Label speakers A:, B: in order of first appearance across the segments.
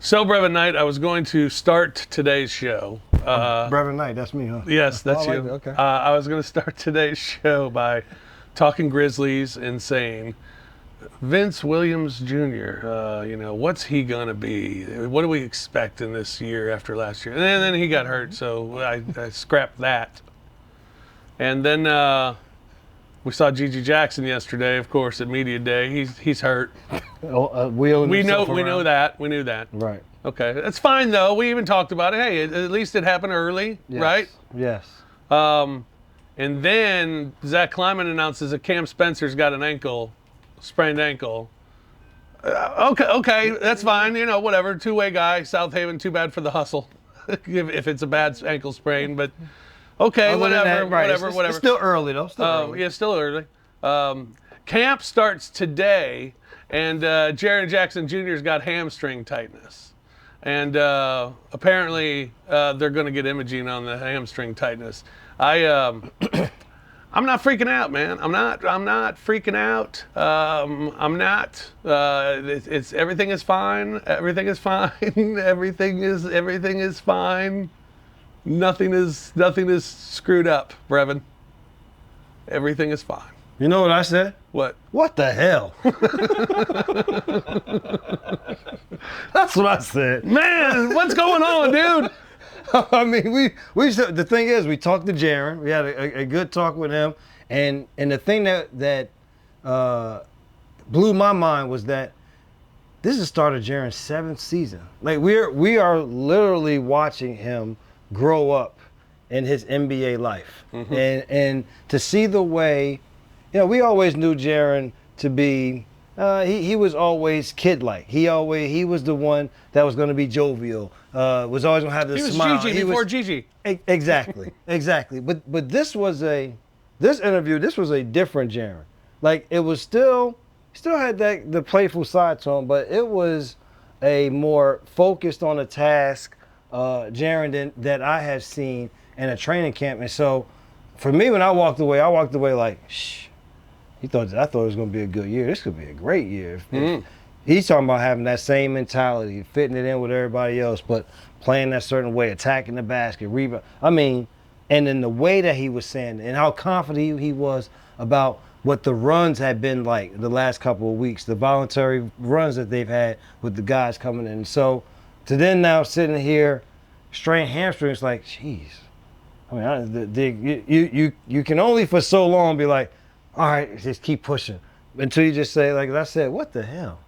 A: So, Brevin Knight, I was going to start today's show.
B: Brevin Knight, that's me, huh?
A: Yes, that's
B: Oh, I
A: you.
B: like that, okay.
A: I was going to start today's show by talking Grizzlies and saying, Vince Williams Jr., what's he going to be? What do we expect in this year after last year? And then he got hurt, so I scrapped that. And then we saw Gigi Jackson yesterday, of course, at Media Day. He's hurt.
B: We
A: knew that. We knew that.
B: Right.
A: Okay, that's fine though. We even talked about it. Hey, at least it happened early,
B: Yes.
A: right?
B: Yes.
A: And then Zach Kleiman announces that Cam Spencer's got an sprained ankle. Okay, that's fine. Whatever. Two-way guy, South Haven. Too bad for the hustle, if it's a bad ankle sprain. But okay, whatever.
B: It's still early though.
A: Yeah, still early. Camp starts today, and Jaren Jackson Jr.'s got hamstring tightness. And apparently they're going to get imaging on the hamstring tightness. I'm not freaking out, man. I'm not freaking out. It's everything is fine. Everything is fine. everything is fine. Nothing is screwed up, Brevin. Everything is fine.
B: You know what I said?
A: What?
B: What the hell? That's what I said.
A: Man, what's going on, dude?
B: I mean, the thing is, we talked to Jaren. We had a good talk with him, and the thing that blew my mind was that this is the start of Jaren's 7th season. Like we are literally watching him grow up in his NBA life, and to see the way, we always knew Jaren to be. He was always kid-like. He was the one that was going to be jovial. Was always going to have this smile.
A: Gigi before Gigi.
B: Exactly. But this interview was a different Jaren. Like it was still had the playful side to him, but it was a more focused on a task Jaren that I have seen in a training camp. And so for me, when I walked away like, shh. I thought it was going to be a good year. This could be a great year. If he's talking about having that same mentality, fitting it in with everybody else, but playing that certain way, attacking the basket, rebound. I mean, and then the way that he was saying and how confident he was about what the runs had been like the last couple of weeks, the voluntary runs that they've had with the guys coming in. So to then now sitting here, strained hamstrings, like, jeez. I mean, you can only for so long be like, all right, just keep pushing until you just say, like I said, what the hell?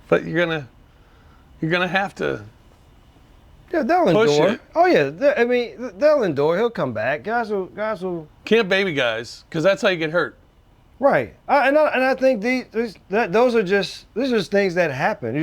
A: But you're gonna have to.
B: Yeah, they'll
A: push
B: endure.
A: It.
B: Oh yeah, they'll endure. He'll come back. Guys will.
A: Can't baby guys, because that's how you get hurt.
B: Right, and I think those are just things that happen.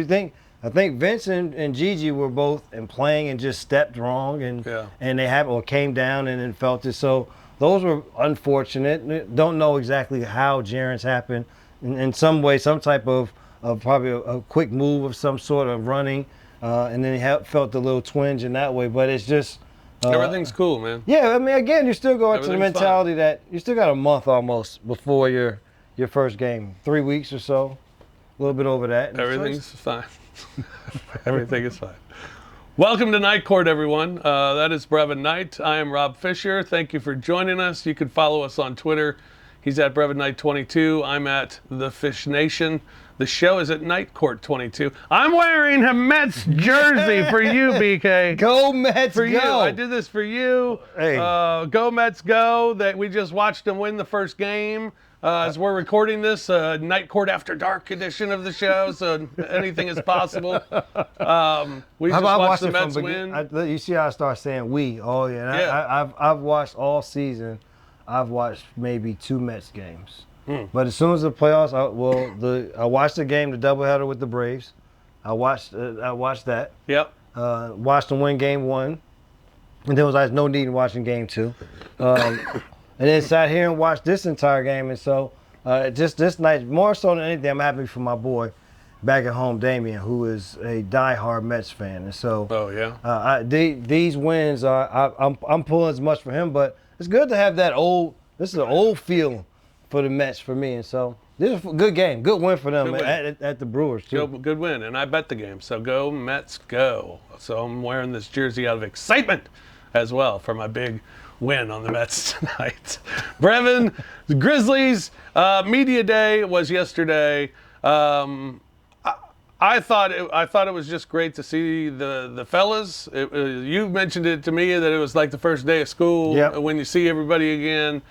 B: I think Vince and Gigi were both in playing and just stepped wrong and they came down and then felt it. So those were unfortunate. Don't know exactly how Jaren's happened. In some way, some type of probably a quick move of some sort of running, and then he felt a little twinge in that way. But it's just
A: everything's cool, man.
B: Yeah, I mean, again, you still go into the mentality that you still got a month almost before your first game, 3 weeks or so, a little bit over that.
A: Everything's fine. Everything is fine. Welcome to Night Court, everyone. That is Brevin Knight. I am Rob Fisher. Thank you for joining us. You can follow us on Twitter. He's at Brevin Knight 22. I'm at The Fish Nation. The show is at Night Court 22. I'm wearing a Mets jersey for you, BK.
B: Go Mets,
A: for
B: go.
A: you. I did this for you.
B: Hey.
A: Go Mets, go. That we just watched them win the first game. As we're recording this, Night Court After Dark edition of the show, so anything is possible. We just watched the Mets win.
B: You see how I start saying we. Oh, yeah.
A: Yeah.
B: I've watched all season. I've watched maybe 2 Mets games. But as soon as the playoffs, I watched the game, the doubleheader with the Braves. I watched that.
A: Yep.
B: Watched them win game 1. And there was no need in watching game 2. And then sat here and watched this entire game. And so just this night, more so than anything, I'm happy for my boy back at home, Damian, who is a diehard Mets fan. And so these wins, I'm pulling as much for him. But it's good to have that this is an old feeling for the Mets for me. And so this is a good game, good win for them
A: Good win.
B: at the Brewers too.
A: Good win, and I bet the game. So go Mets, go. So I'm wearing this jersey out of excitement as well for my big win on the Mets tonight. Brevin, the Grizzlies Media Day was yesterday. I thought it was just great to see the fellas. You mentioned it to me that it was like the first day of school when you see everybody again.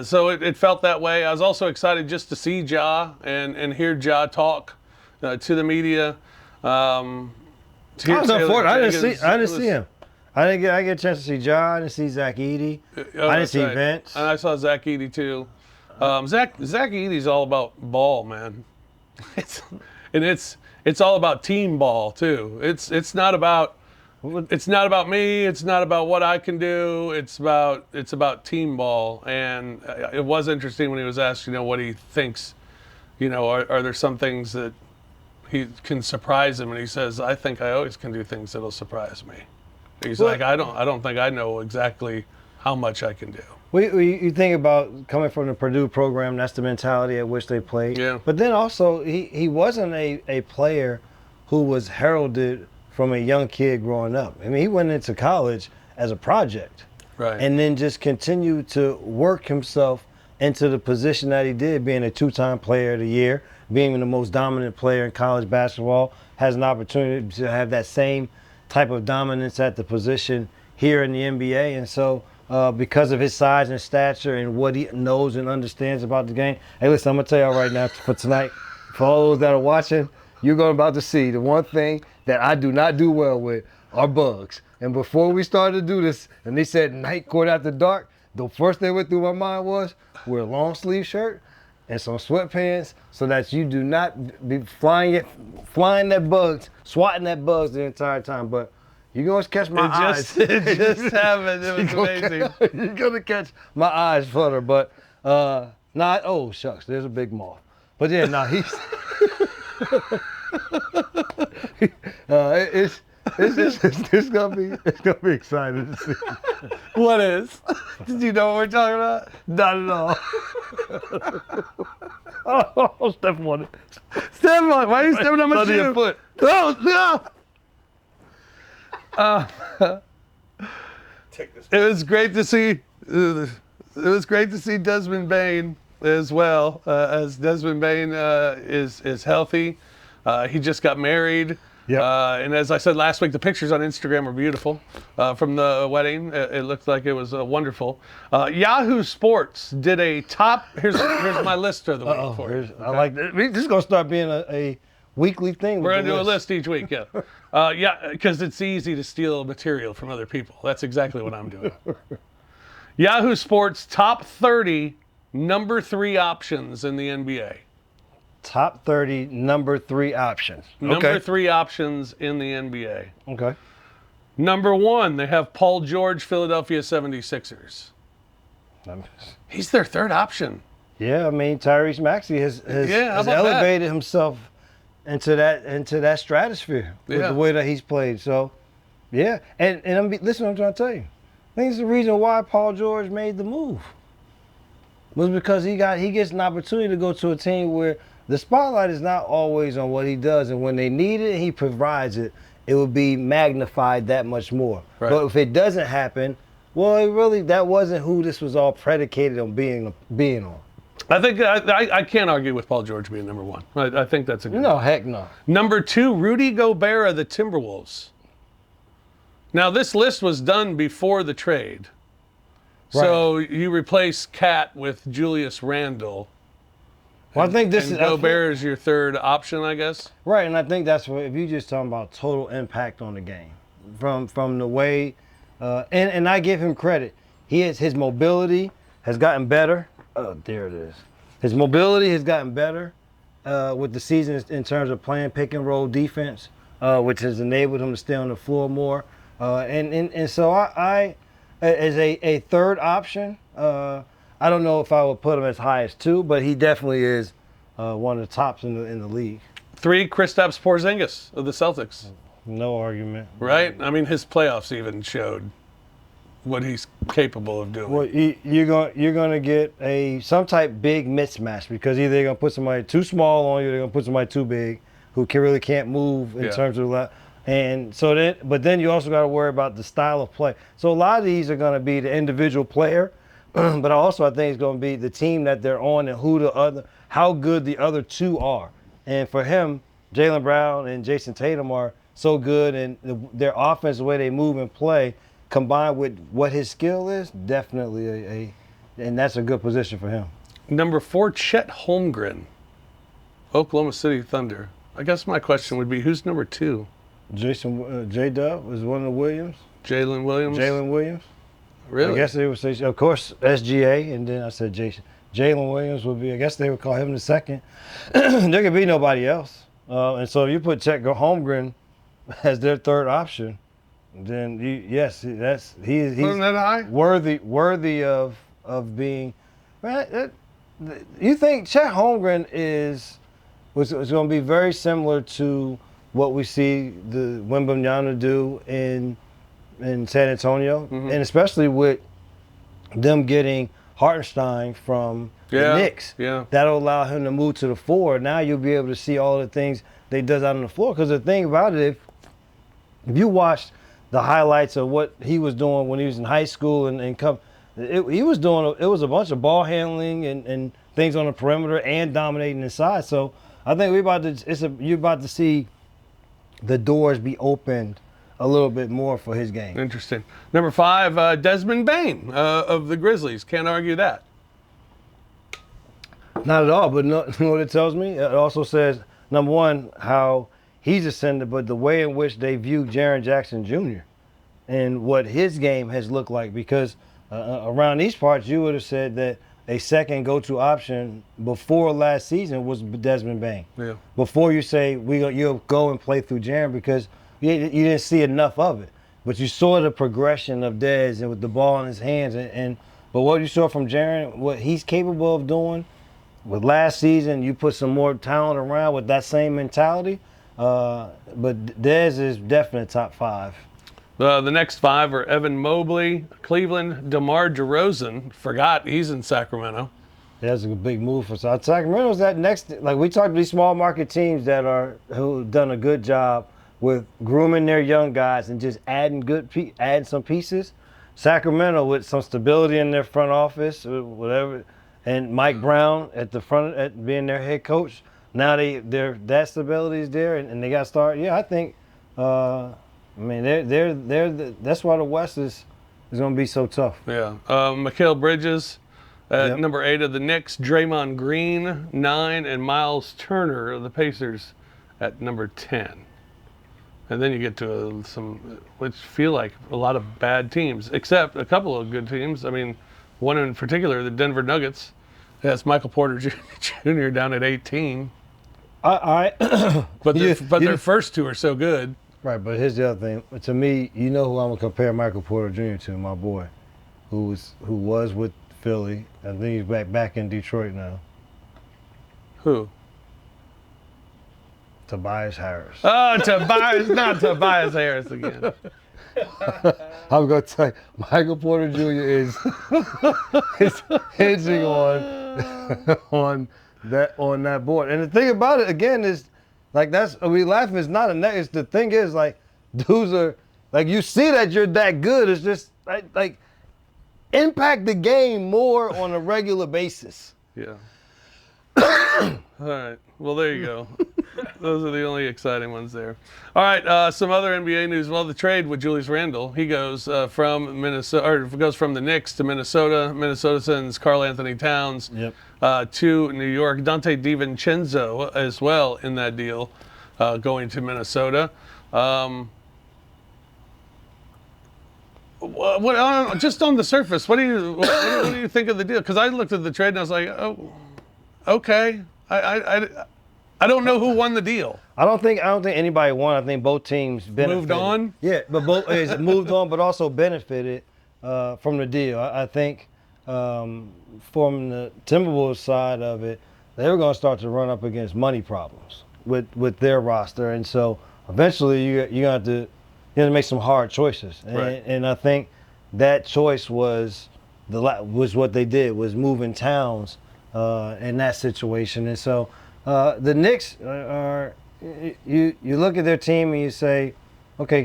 A: So it felt that way. I was also excited just to see Ja and hear Ja talk to the media.
B: I was unfortunate. I didn't see him. I didn't get a chance to see Ja. I didn't see Zach Edey. I didn't see Vince.
A: And I saw Zach Edey too. Zach Edey's all about ball, man. It's all about team ball too. It's not about me. It's not about what I can do. It's about team ball. And it was interesting when he was asked, what he thinks. Are there some things that he can surprise him? And he says, I think I always can do things that'll surprise me. He's like, I don't think I know exactly how much I can do.
B: You think about coming from the Purdue program, that's the mentality at which they played.
A: Yeah.
B: But then also, he wasn't a player who was heralded from a young kid growing up. I mean, he went into college as a project.
A: Right.
B: And then just continued to work himself into the position that he did, being a two-time player of the year, being the most dominant player in college basketball, has an opportunity to have that same type of dominance at the position here in the NBA. And so because of his size and stature and what he knows and understands about the game, hey, listen, I'm going to tell y'all right now for tonight, for all those that are watching, you're going about to see the one thing that I do not do well with are bugs. And before we started to do this, and they said night court after dark, the first thing went through my mind was wear a long sleeve shirt and some sweatpants so that you do not be flying that bugs, swatting that bugs the entire time. But you're going to catch my eyes.
A: It just happened. It was amazing.
B: You're going to catch my eyes flutter. But, oh, shucks, there's a big moth. But yeah, he's... It's gonna be exciting to see.
A: What is? Did you know what we're talking about?
B: Not at all. Oh, step on it.
A: Step on it. Why are you stepping on my shoe?
B: Your foot.
A: Oh, no.
C: Take this.
A: It was great to see. It was great to see Desmond Bain as well. As Desmond Bain is healthy. He just got married.
B: Yep.
A: And as I said last week, the pictures on Instagram are beautiful from the wedding. It looked like it was wonderful. Yahoo Sports did a top. Here's my list of the week for you.
B: I like that. This is gonna start being a weekly thing.
A: We're gonna do a list each week. Yeah, because it's easy to steal material from other people. That's exactly what I'm doing. Yahoo Sports top 30 number 3 options in the NBA.
B: Top 30 number 3 options.
A: Number 3 options in the NBA.
B: Okay.
A: Number 1, they have Paul George, Philadelphia 76ers. He's their third option.
B: Yeah, I mean Tyrese Maxey has elevated himself into that stratosphere with the way that he's played. So, yeah, and listen, I'm trying to tell you, I think it's the reason why Paul George made the move was because he gets an opportunity to go to a team where the spotlight is not always on what he does, and when they need it, he provides it. It will be magnified that much more.
A: Right.
B: But if it doesn't happen, well, that wasn't who this was all predicated on being on.
A: I think I can't argue with Paul George being number 1. I think that's a good
B: No, heck no.
A: Number 2, Rudy Gobert of the Timberwolves. Now, this list was done before the trade.
B: Right.
A: So you replace Cat with Julius Randle.
B: Well, I think
A: and Gobert is your third option, I guess.
B: Right, and I think that's what, if you're just talking about total impact on the game, from the way, and I give him credit. His mobility has gotten better. Oh, there it is. His mobility has gotten better with the season in terms of playing pick and roll defense, which has enabled him to stay on the floor more. And so I as a third option, I don't know if I would put him as high as 2, but he definitely is one of the tops in the league.
A: 3, Kristaps Porzingis of the Celtics.
B: No argument.
A: Right? I mean, his playoffs even showed what he's capable of doing.
B: Well, you're gonna get some type big mismatch because either they're gonna put somebody too small on you, or they're gonna put somebody too big who really can't move in terms of that. And so then you also got to worry about the style of play. So a lot of these are going to be the individual player, but also I think it's going to be the team that they're on and how good the other two are. And for him, Jaylen Brown and Jason Tatum are so good, and their offense, the way they move and play, combined with what his skill is, definitely and that's a good position for him.
A: Number 4, Chet Holmgren, Oklahoma City Thunder. I guess my question would be, who's number 2?
B: J-Dub is one of the Williams.
A: Jalen Williams?
B: Jalen Williams.
A: Really?
B: I guess they would say, of course, SGA, and then I said Jason. Jalen Williams would be, I guess they would call him the second. There could be nobody else. And so if you put Chet Holmgren as their third option, then he's
A: Wasn't that high?
B: worthy of being. Right, you think Chet Holmgren was going to be very similar to what we see the Wembanyama do in San Antonio, and especially with them getting Hartenstein from the Knicks.
A: Yeah.
B: That'll allow him to move to the 4. Now you'll be able to see all the things they does out on the floor. Because the thing about it, if you watched the highlights of what he was doing when he was in high school he was doing, it was a bunch of ball handling and things on the perimeter and dominating inside. So I think you're about to see the doors be opened a little bit more for his game.
A: Interesting. Number 5, Desmond Bane of the Grizzlies. Can't argue that.
B: Not at all, but you know what it tells me? It also says, number 1, how he's ascended, but the way in which they view Jaren Jackson Jr. and what his game has looked like. Because around these parts, you would have said that a second go-to option before last season was Desmond Bane.
A: Yeah.
B: Before you say you'll go and play through Jaren because you didn't see enough of it, but you saw the progression of Dez and with the ball in his hands. But what you saw from Jaren, what he's capable of doing, with last season, you put some more talent around with that same mentality. But Dez is definitely top 5.
A: The next 5 are Evan Mobley, Cleveland, DeMar DeRozan. Forgot he's in Sacramento.
B: That's a big move for Sacramento's that next. Like we talked to these small market teams who done a good job with grooming their young guys and just adding some pieces. Sacramento with some stability in their front office, whatever, and Mike Brown at the front at being their head coach. Now that stability is there, and they got to start. Yeah, I think. I mean, that's why the West is going to be so tough.
A: Yeah. Mikal Bridges at number 8 of the Knicks, Draymond Green 9, and Miles Turner of the Pacers at number 10. And then you get to some which feel like a lot of bad teams, except a couple of good teams. I mean, one in particular, the Denver Nuggets. That's Michael Porter Jr. down at 18. But their first 2 are so good.
B: Right, but here's the other thing. To me, you know who I'm gonna compare Michael Porter Jr. to, my boy, who was with Philly. I think he's back in Detroit now.
A: Who?
B: Tobias Harris.
A: Oh, Tobias, not Tobias Harris again.
B: I'm gonna tell you, Michael Porter Jr. is hinging on that board. And the thing about it again is, like we laughing. It's not it's the thing is like dudes are like you see that you're that good. It's just like impact the game more on a regular basis.
A: Yeah. All right. Well, there you go. Those are the only exciting ones there. All right. Some other NBA news. Well, the trade with Julius Randle. He goes from Minnesota, or goes from the Knicks to Minnesota. Minnesota sends Karl Anthony Towns to New York. Dante DiVincenzo as well in that deal, going to Minnesota. Just on the surface, what do you think of the deal? Because I looked at the trade and I was like, oh, okay. I don't know who won the deal.
B: I don't think anybody won. I think both teams benefited.
A: Moved on?
B: Yeah, but both moved on, but also benefited from the deal. I think from the Timberwolves side of it, they were going to start to run up against money problems with their roster, and so eventually you're going to have to make some hard choices. And I think that choice was what they did, was moving towns in that situation. And so the Knicks are you look at their team and you say, okay,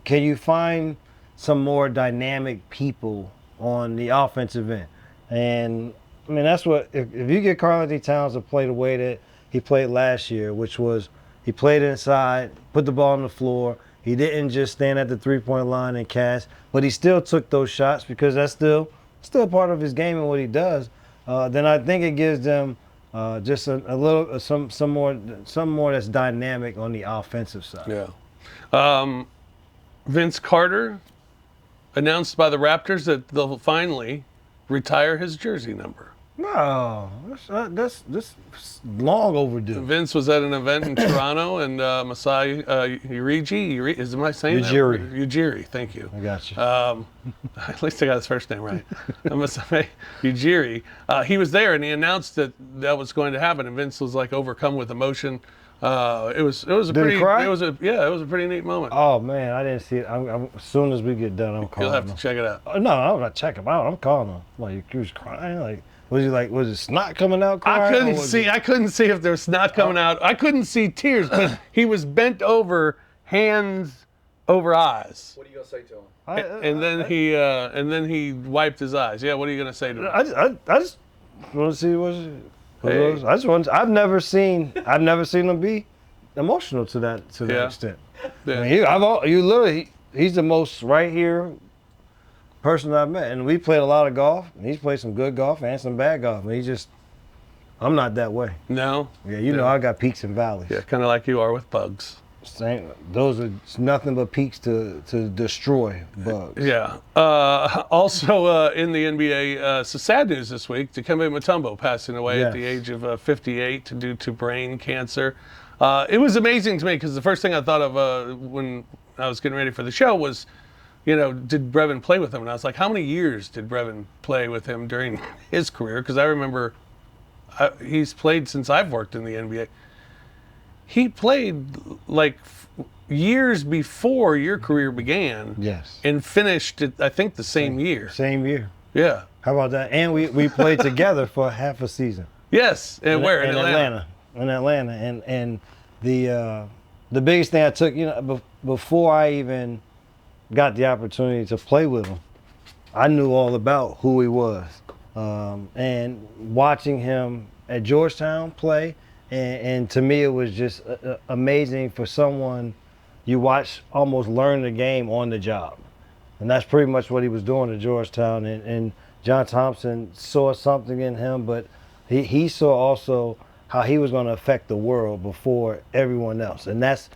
B: can you find some more dynamic people on the offensive end? And I mean, that's what, if you get Karl-Anthony Towns to play the way that he played last year, which was he played inside, put the ball on the floor. He didn't just stand at the three-point line and cast, but he still took those shots because that's still part of his game and what he does. Then I think it gives them just a little some more that's dynamic on the offensive side.
A: Yeah. Vince Carter announced by the Raptors that they'll finally retire his jersey number.
B: No, that's long overdue.
A: Vince was at an event in Toronto, and Masai Ujiri, am I saying
B: Ujiri.
A: that? Ujiri, thank you.
B: I got you.
A: At least I got his first name right. Masai Ujiri. He was there, and he announced that was going to happen, and Vince was like overcome with emotion. It was a
B: Did
A: pretty
B: he cry?
A: it was a pretty neat moment.
B: Oh man, I didn't see it. As soon as we get done, I'm calling
A: You'll have to
B: him.
A: check it out.
B: No, I'm not checking him out. I'm calling him. Like, he was crying. Like, was it snot coming out? Crying,
A: I couldn't see if there was snot coming out. I couldn't see tears, but he was bent over, hands over eyes.
C: What are you gonna say to him?
A: And then he wiped his eyes. Yeah, what are you gonna say to him?
B: I just want to see what
A: Hey.
B: it was. I just want. I've never seen him be emotional to that
A: Yeah.
B: extent.
A: Yeah.
B: I mean, he's the most right here person I've met, and we played a lot of golf. And he's played some good golf and some bad golf. And I'm not that way.
A: No.
B: Yeah, you know I got peaks and valleys.
A: Yeah, kind of like you are with bugs.
B: Those are nothing but peaks to destroy bugs.
A: Yeah. Also in the NBA, so sad news this week. Dikembe Mutombo passing away at the age of 58 due to brain cancer. It was amazing to me because the first thing I thought of when I was getting ready for the show was, did Brevin play with him? And I was like, how many years did Brevin play with him during his career? Because I remember he's played since I've worked in the NBA. He played like years before your career began.
B: Yes.
A: And finished, I think, the same year.
B: Same year.
A: Yeah.
B: How about that? And we played together for half a season.
A: Yes. And where?
B: In Atlanta. In Atlanta. And the biggest thing I took, before I even got the opportunity to play with him, I knew all about who he was. And watching him at Georgetown play, and to me it was just amazing for someone you watch almost learn the game on the job. And that's pretty much what he was doing at Georgetown. And John Thompson saw something in him, but he saw also how he was going to affect the world before everyone else. And that's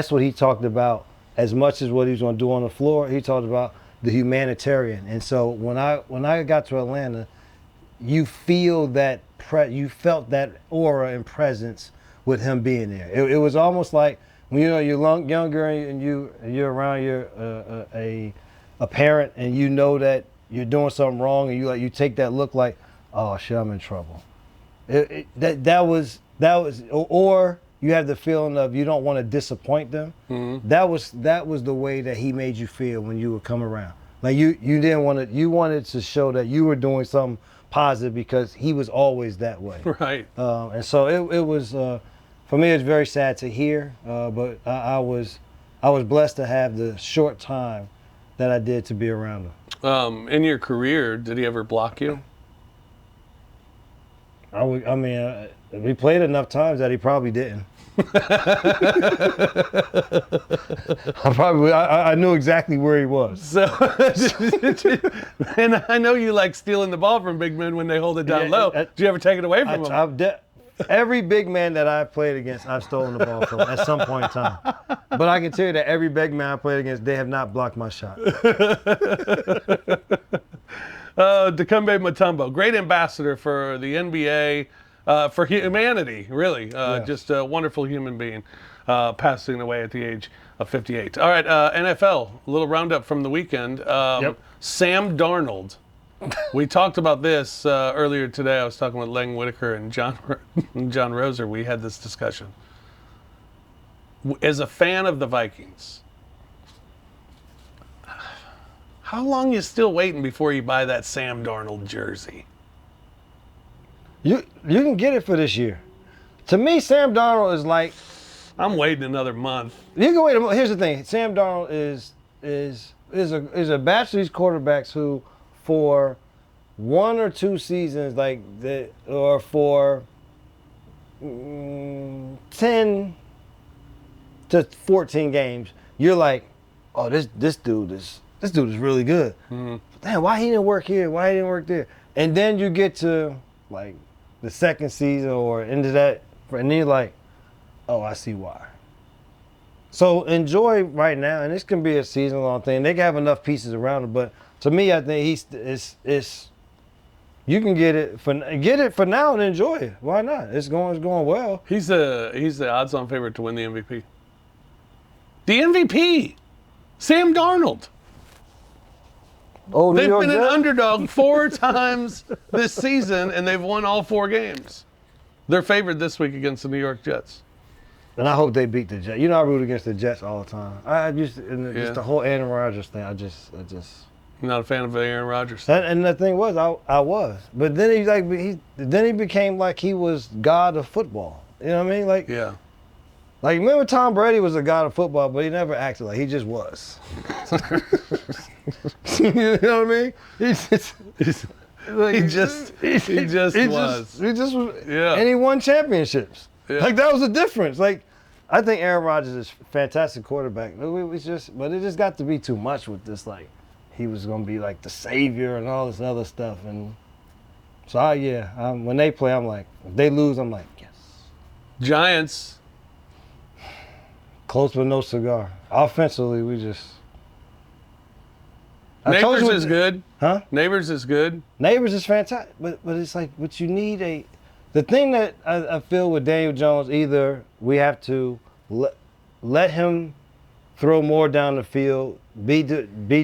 B: what he talked about. As much as what he was going to do on the floor, he talked about the humanitarian. And so when I got to Atlanta, you felt that aura and presence with him being there. It was almost like when you're younger and you're around a parent and you know that you're doing something wrong and you take that look like, oh shit, I'm in trouble. That was or you have the feeling of you don't want to disappoint them. Mm-hmm. That was the way that he made you feel when you would come around. Like you didn't want to. You wanted to show that you were doing something positive because he was always that way.
A: Right.
B: And so it was for me. It's very sad to hear, but I was blessed to have the short time that I did to be around him.
A: In your career, did he ever block you?
B: We played enough times that he probably didn't. I knew exactly where he was.
A: So, and I know you like stealing the ball from big men when they hold it down low. Did you ever take it away from them?
B: Every big man that I've played against, I've stolen the ball from at some point in time. But I can tell you that every big man I played against, they have not blocked my shot.
A: Dikembe Mutombo, great ambassador for the NBA, for humanity, really.
B: Yes.
A: Just a wonderful human being, passing away at the age of 58. All right, NFL, a little roundup from the weekend. Sam Darnold. We talked about this earlier today. I was talking with Len Whitaker and John Roser. We had this discussion. As a fan of the Vikings, How long you still waiting before you buy that Sam Darnold jersey?
B: You can get it for this year. To me, Sam Darnold is like
A: I'm waiting another month.
B: you can wait. Here's the thing: Sam Darnold is a batch of these quarterbacks who, for 1 or 2 seasons, or for 10 to 14 games, you're like, oh, this dude is really good.
A: Mm-hmm.
B: Damn, why he didn't work here? Why he didn't work there? And then you get to like the second season or into that, and then you're like, oh, I see why. So enjoy right now, and this can be a season-long thing. They can have enough pieces around it, but to me, I think you can get it for now and enjoy it. Why not? It's going well.
A: He's the odds-on favorite to win the MVP. The MVP, Sam Darnold.
B: Oh, New
A: They've
B: York
A: been an
B: Jets?
A: underdog 4 times this season, and they've won all 4 games. They're favored this week against the New York Jets.
B: And I hope they beat the Jets. You know I root against the Jets all the time. Just the whole Aaron Rodgers thing. I just.
A: I'm not a fan of Aaron Rodgers.
B: And the thing was, I was, but then he became like he was God of football. You know what I mean? Like
A: Yeah.
B: Like remember Tom Brady was a God of football, but he never acted like he just was. You know what I mean? He just was.
A: Yeah.
B: And he won championships.
A: Yeah.
B: Like that was the difference. Like I think Aaron Rodgers is a fantastic quarterback. But it just got to be too much with this. Like he was gonna be like the savior and all this other stuff. And so when they play, I'm like, if they lose, I'm like, yes.
A: Giants.
B: Close but no cigar. Offensively, we just.
A: Neighbors is good.
B: Huh?
A: Neighbors is good.
B: Neighbors is fantastic, but it's like, but you need the thing that I feel with Daniel Jones, either we have to let him throw more down the field, be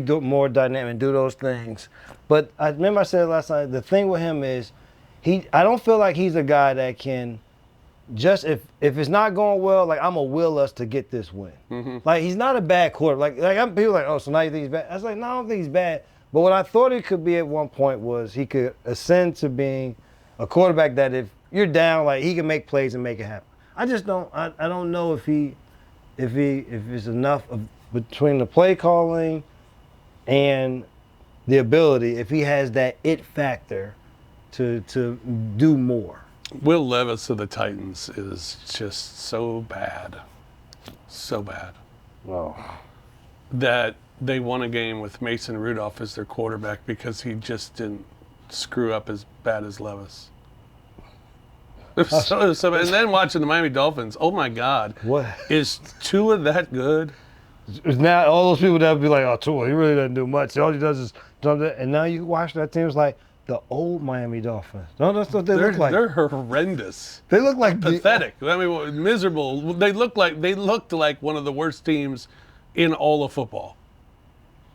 B: more dynamic, and do those things. But I remember I said last night, the thing with him is, I don't feel like he's a guy that can just if it's not going well, like I'm gonna will us to get this win.
A: Mm-hmm.
B: Like he's not a bad quarterback. Like I'm people like, oh, so now you think he's bad? I was like, no, I don't think he's bad. But what I thought he could be at one point was he could ascend to being a quarterback that if you're down, like he can make plays and make it happen. I just don't. I don't know if it's enough between the play calling and the ability. If he has that it factor to do more.
A: Will Levis of the Titans is just so bad. So bad.
B: Wow.
A: That they won a game with Mason Rudolph as their quarterback because he just didn't screw up as bad as Levis. It was so bad. And then watching the Miami Dolphins, oh my God.
B: What?
A: Is Tua that good?
B: Now all those people that would be like, oh, Tua, he really doesn't do much. All he does is jump there. And now you watch that team, it's like, the old Miami Dolphins. No, that's what they look like.
A: They're horrendous.
B: They look like
A: pathetic. I mean, miserable. They looked like one of the worst teams in all of football.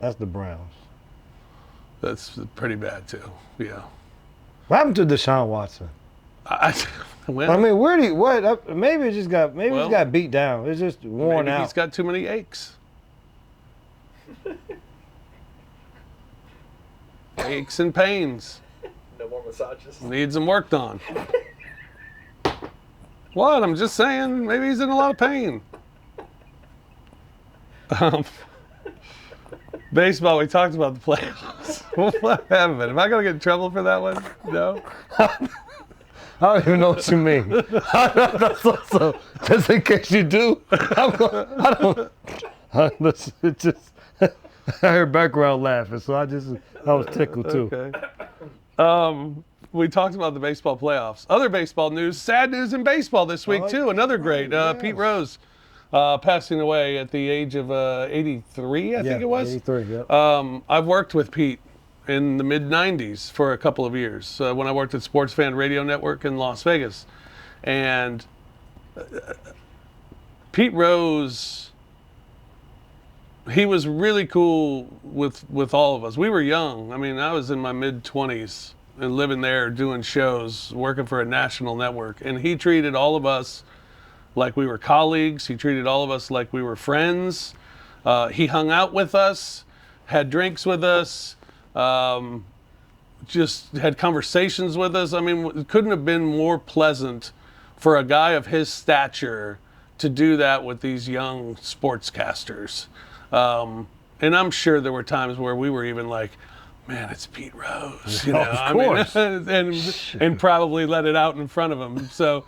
B: That's the Browns.
A: That's pretty bad too. Yeah.
B: What happened to Deshaun Watson? Maybe he just got beat down. It's just worn out.
A: He's got too many aches. Aches and pains.
C: No more massages.
A: Needs them worked on. What? I'm just saying, maybe he's in a lot of pain. Baseball, we talked about the playoffs. What happened? Am I going to get in trouble for that one? No?
B: I don't even know what you mean. So, just in case you do, I heard background laughing, so I was tickled too.
A: Okay. We talked about the baseball playoffs. Other baseball news, sad news in baseball this week too. Another great, Pete Rose, passing away at the age of 83, I think it was.
B: 83, yeah.
A: I've worked with Pete in the mid-'90s for a couple of years when I worked at Sports Fan Radio Network in Las Vegas. And Pete Rose, he was really cool with all of us. We were young. I mean, I was in my mid-20s and living there, doing shows, working for a national network. And he treated all of us like we were colleagues. He treated all of us like we were friends. He hung out with us. had drinks with us, just had conversations with us. I mean, it couldn't have been more pleasant for a guy of his stature to do that with these young sportscasters. And I'm sure there were times where we were even like, man, it's Pete Rose, you know.
B: Of course.
A: I mean, and probably let it out in front of him. So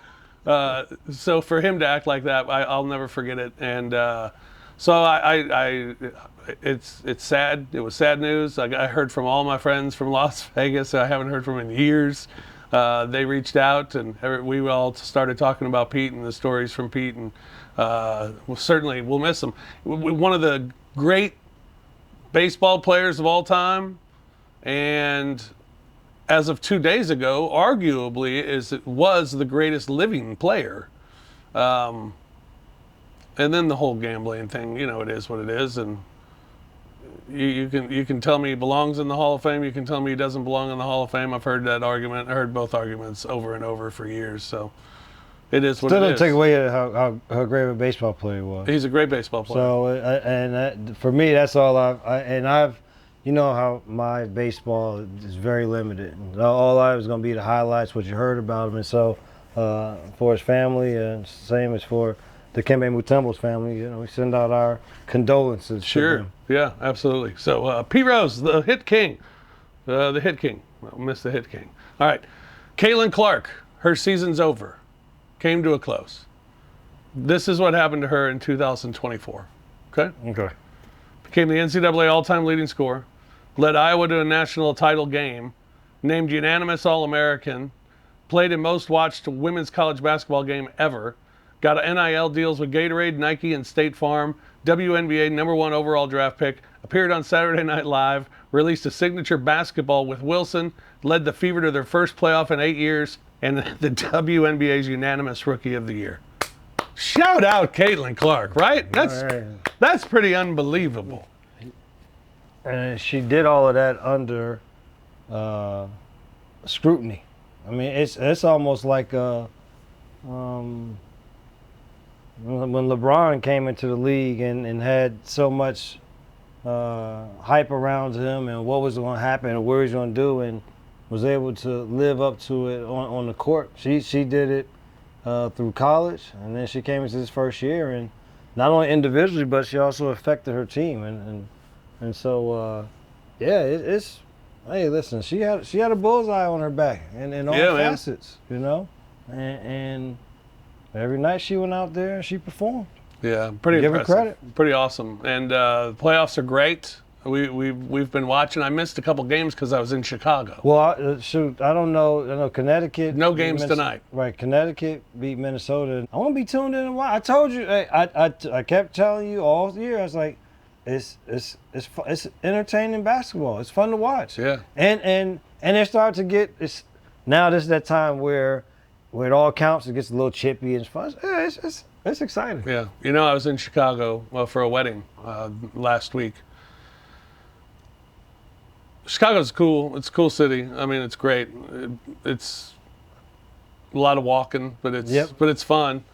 A: for him to act like that, I'll never forget it. And so it's sad. It was sad news. I heard from all my friends from Las Vegas. I haven't heard from in years. They reached out, and we all started talking about Pete and the stories from Pete. And certainly we'll miss him. One of the great baseball players of all time. And as of 2 days ago, arguably was the greatest living player. And then the whole gambling thing, you know, it is what it is. And you can tell me he belongs in the Hall of Fame. You can tell me he doesn't belong in the Hall of Fame. I've heard that argument. I heard both arguments over and over for years. So it is what
B: Still
A: it
B: doesn't
A: is.
B: take away how great of a baseball player he was.
A: He's a great baseball player.
B: So, for me, that's all I've. You know how my baseball is very limited. All I was going to be the highlights, what you heard about him. And so for his family, and same as for Dikembe Mutombo's family, you know, we send out our condolences.
A: Sure.
B: To them.
A: Yeah, absolutely. So Pete Rose, the hit king. The hit king. I'll miss the hit king. All right. Caitlin Clark, her season's over. Came to a close. This is what happened to her in 2024. Okay?
B: Okay.
A: Became the NCAA all-time leading scorer, led Iowa to a national title game, named unanimous All-American, played in most watched women's college basketball game ever, got NIL deals with Gatorade, Nike, and State Farm, WNBA #1 overall draft pick, appeared on Saturday Night Live, released a signature basketball with Wilson, led the Fever to their first playoff in 8 years, and the WNBA's unanimous Rookie of the Year. Shout out Caitlin Clark, right? That's pretty unbelievable.
B: And she did all of that under scrutiny. I mean, it's almost like when LeBron came into the league and had so much hype around him and what was going to happen and what he was going to do, and was able to live up to it on the court. She did it through college, and then she came into this first year, and not only individually, but she also affected her team, and so it's hey, listen, she had a bullseye on her back, and in all facets, you know, and every night she went out there and she performed.
A: Yeah, pretty
B: Give her
A: impressive.
B: credit.
A: Pretty awesome, and the playoffs are great. We've been watching. I missed a couple games because I was in Chicago.
B: Well, I don't know. I know Connecticut.
A: No games tonight.
B: Right, Connecticut beat Minnesota. I want to be tuned in and watch. I told you. I kept telling you all year. I was like, it's entertaining basketball. It's fun to watch.
A: Yeah.
B: And it started to get. Now this is that time where it all counts. It gets a little chippy and it's fun. Yeah, it's exciting.
A: Yeah. You know, I was in Chicago for a wedding last week. Chicago's cool. It's a cool city. I mean, it's great. It's a lot of walking, but it's fun.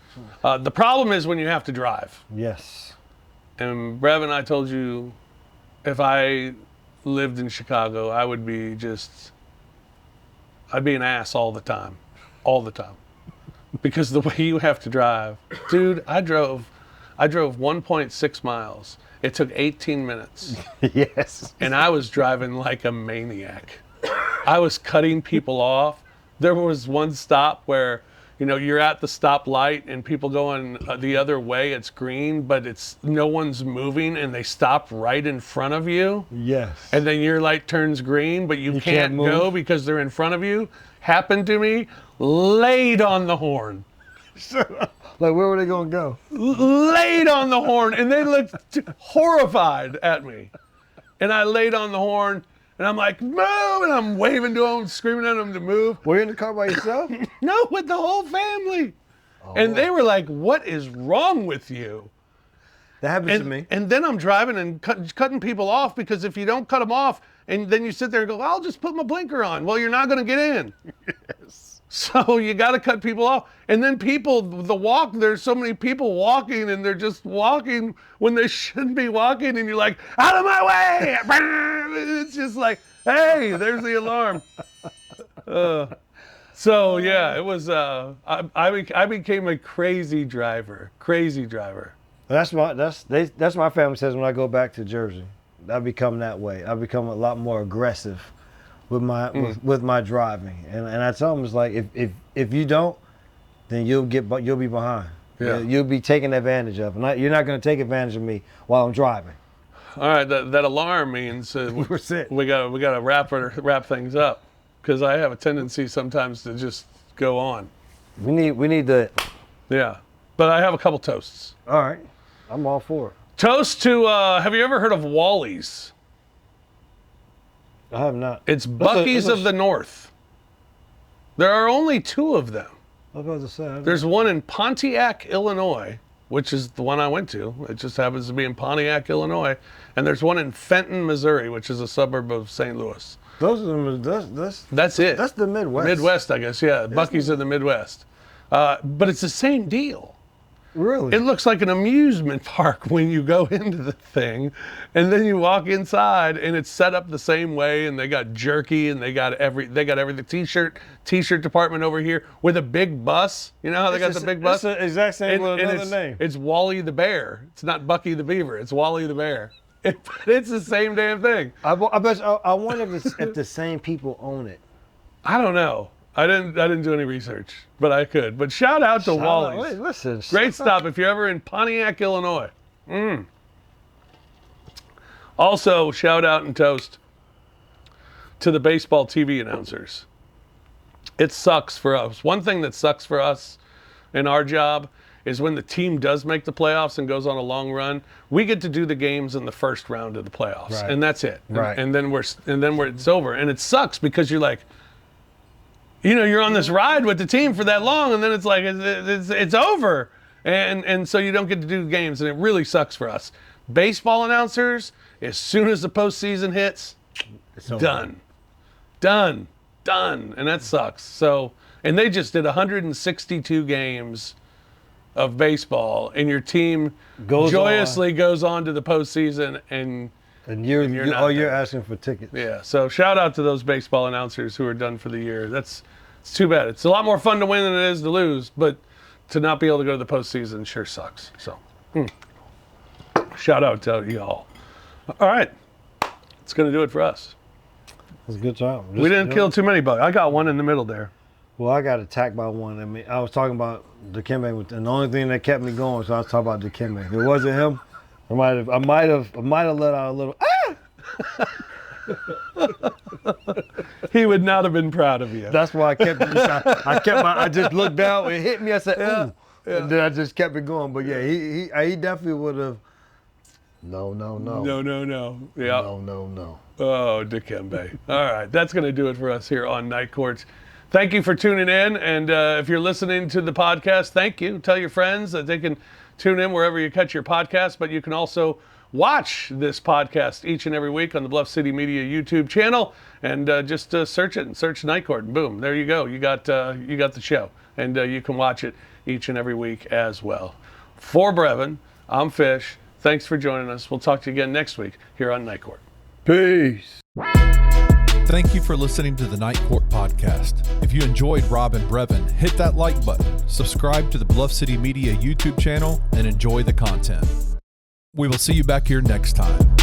A: The problem is when you have to drive.
B: Yes.
A: And Brevin, I told you, if I lived in Chicago, I'd be an ass all the time, because the way you have to drive, dude. I drove 1.6 miles. It took 18 minutes.
B: Yes.
A: And I was driving like a maniac. I was cutting people off. There was one stop where, you know, you're at the stoplight and people going the other way. It's green, but no one's moving, and they stop right in front of you.
B: Yes.
A: And then your light turns green, but you can't go because they're in front of you. Happened to me. Laid on the horn.
B: Like, where were they going to go?
A: Laid on the horn, and they looked horrified at me. And I laid on the horn, and I'm like, move! And I'm waving to them, screaming at them to move.
B: Were you in the car by yourself?
A: No, with the whole family. And they were like, what is wrong with you?
B: That happens to me.
A: And then I'm driving and cutting people off, because if you don't cut them off, and then you sit there and go, I'll just put my blinker on. Well, you're not going to get in.
B: Yes.
A: So you got to cut people off. And then there's so many people walking and they're just walking when they shouldn't be walking. And you're like, out of my way. It's just like, hey, there's the alarm. So yeah, it was, I became a crazy driver.
B: That's my family says when I go back to Jersey. I become that way. I become a lot more aggressive with my driving, and I tell them it's like if you don't, then you'll be behind.
A: Yeah.
B: You'll be taken advantage of, and you're not going to take advantage of me while I'm driving.
A: All right, that alarm means
B: That's it.
A: we got to wrap things up, because I have a tendency sometimes to just go on.
B: We need the.
A: Yeah, but I have a couple toasts.
B: All right, I'm all for it.
A: Toast to have you ever heard of Wally's?
B: I have not.
A: It's Buc-ee's of the North. There are only 2 of them.
B: I was about to say.
A: There's one in Pontiac, Illinois, which is the one I went to. It just happens to be in Pontiac, Illinois. And there's one in Fenton, Missouri, which is a suburb of St. Louis.
B: Those are the
A: That's it.
B: That's the Midwest.
A: Midwest, I guess, yeah. Buc-ee's in the Midwest. But it's the same deal.
B: Really?
A: It looks like an amusement park when you go into the thing, and then you walk inside, and it's set up the same way, and they got jerky, and they got everything. T-shirt department over here with a big bus. You know how they got the big bus?
B: It's the exact same with another name.
A: It's Wally the Bear. It's not Bucky the Beaver. It's Wally the Bear. It's the same damn thing.
B: I bet. I wonder if the same people own it.
A: I don't know. I didn't do any research, but I could. But shout out to Wally's.
B: Wait, listen.
A: Great stop if you're ever in Pontiac, Illinois. Also, shout out and toast to the baseball TV announcers. It sucks for us. One thing that sucks for us in our job is when the team does make the playoffs and goes on a long run, we get to do the games in the first round of the playoffs,
B: Right.
A: and that's it.
B: Right.
A: And then it's over, and it sucks because you're like, you're on this ride with the team for that long, and then it's like it's over, and so you don't get to do games, and it really sucks for us. Baseball announcers, as soon as the postseason hits,
B: It's over.
A: done, and that sucks. So, and they just did 162 games of baseball, and your team joyously goes on to the postseason, and you're not
B: you're
A: there.
B: asking for tickets.
A: Yeah, so shout out to those baseball announcers who are done for the year. It's too bad. It's a lot more fun to win than it is to lose, but to not be able to go to the postseason sure sucks. So, shout out to y'all. All right, it's going to do it for us.
B: It's a good time.
A: We didn't kill too many bugs. I got one in the middle there.
B: Well, I got attacked by one. I mean, I was talking about Dikembe, and the only thing that kept me going was I was talking about Dikembe. If it wasn't him, I might have let out a little.
A: He would not have been proud of you.
B: That's why I just looked down. It hit me. I said, "Ooh," and then I just kept it going. But yeah, he definitely would have. No.
A: Yeah.
B: No.
A: Oh, Dikembe. All right, that's going to do it for us here on Night Courts. Thank you for tuning in, and if you're listening to the podcast, thank you. Tell your friends that they can tune in wherever you catch your podcast, but you can also watch this podcast each and every week on the Bluff City Media YouTube channel, and just search it and search Night Court, and boom, there you go. You got the show, and you can watch it each and every week as well. For Brevin, I'm Fish. Thanks for joining us. We'll talk to you again next week here on Night Court.
B: Peace.
D: Thank you for listening to the Night Court Podcast. If you enjoyed Rob and Brevin, hit that like button, subscribe to the Bluff City Media YouTube channel, and enjoy the content. We will see you back here next time.